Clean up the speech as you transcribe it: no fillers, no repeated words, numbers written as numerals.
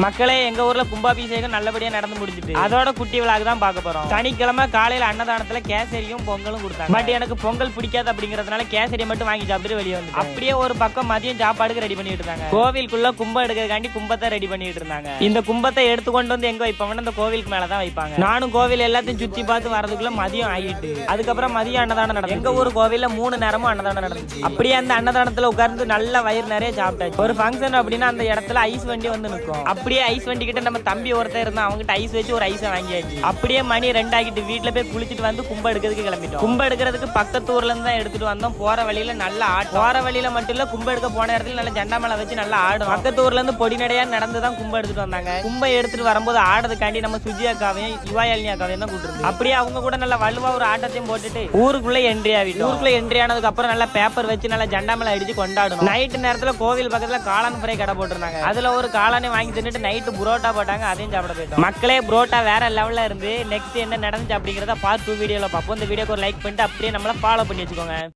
மக்களே, எங்க ஊர்ல கும்பாபிஷேகம் நல்லபடியா நடந்து முடிஞ்சிட்டு அதோட குட்டி விழாக்கு தான் பார்க்க போறோம். சனிக்கிழமை காலையில அன்னதானத்துல கேசரியும் பொங்கலும் கொடுத்தாங்க. பட் எனக்கு பொங்கல் பிடிக்காது அப்படிங்கறதுனால கேசரியை மட்டும் வாங்கி சாப்பிட்டு வெளியே வந்து அப்படியே ஒரு பக்கம் மதியம் சாப்பாடுக்கு ரெடி பண்ணிட்டு இருந்தாங்க. கோவிலுக்குள்ள கும்பம் எடுக்கிறதுக்காண்டி கும்பத்தை ரெடி பண்ணிட்டு இருந்தாங்க. இந்த கும்பத்தை எடுத்து கொண்டு வந்து எங்க வைப்பாங்கன்னா இந்த கோவிலுக்கு மேலதான் வைப்பாங்க. நானும் கோவில் எல்லாத்தையும் சுத்தி பார்த்து வரதுக்குள்ள மதியம் ஆகிட்டு அதுக்கப்புறம் மதியம் அன்னதானம் நடக்கும். எங்க ஊர் கோவில்ல 3 நேரமும் அன்னதானம் நடந்துச்சு. அப்படியே அந்த அன்னதானத்துல உட்கார்ந்து நல்ல வயிறு நிறைய சாப்பிட்டாச்சு. ஒரு ஃபங்க்ஷன் அப்படின்னா அந்த இடத்துல ஐஸ் வண்டி வந்து நிற்கும். அப்படியே ஐஸ் வண்டி கிட்ட நம்ம தம்பி ஒருத்தர் இருந்தா அவங்ககிட்ட ஐஸ் வச்சு ஒரு ஐஸை வாங்கியாச்சு. அப்படியே மணி 2 ஆகிட்டு வீட்டுல போய் குளிச்சுட்டு வந்து கும்ப எடுக்கிறதுக்கு கிளம்பிட்டோம். கும்ப எடுக்கிறதுக்கு பக்கத்து ஊர்ல இருந்து தான் எடுத்துட்டு வந்தோம். போற வழியில நல்லா போற வழியில மட்டும் இல்ல கும்ப எடுக்க போன இடத்துல நல்ல ஜெண்டா மேல வச்சு நல்லா ஆடும். பக்கத்து ஊர்ல இருந்து பொடி நடையா நடந்துதான் கும்ப எடுத்துட்டு வந்தாங்க. கும்ப எடுத்துட்டு வரும்போது ஆடுறதுக்காண்டி நம்ம சுஜியாக்காவையும் யுவாயாலினி அக்காவையும் தான் கூட்டு. அப்படியே அவங்க கூட நல்லா வலுவா ஒரு ஆட்டத்தையும் போட்டுட்டு ஊருக்குள்ள என்ட்ரி ஆகிட்டு ஊருக்குள்ள என்ட்ரி ஆனதுக்கு அப்புறம் நல்லா பேப்பர் வச்சு நல்லா ஜெண்டா மேல அடிச்சு கொண்டாடணும். நைட்டு நேரத்துல கோவில் பக்கத்துல காளான் ஃப்ரை கடை போட்டிருந்தாங்க. அதுல ஒரு காளானை வாங்கி தின்னுட்டு நைட்டு புரோட்டா போட்டாங்க. அதையும் சாப்பிட போயிட்டோம். மக்களே, புரோட்டா வேற லெவல்ல இருந்து நெக்ஸ்ட் என்ன நடந்துச்சு அப்படிங்கறத பார்ட் 2 வீடியோல பார்ப்போம். இந்த வீடியோக்கு ஒரு லைக் பண்ணிட்டு அப்படியே நம்மள ஃபாலோ பண்ணி வச்சுக்கோங்க.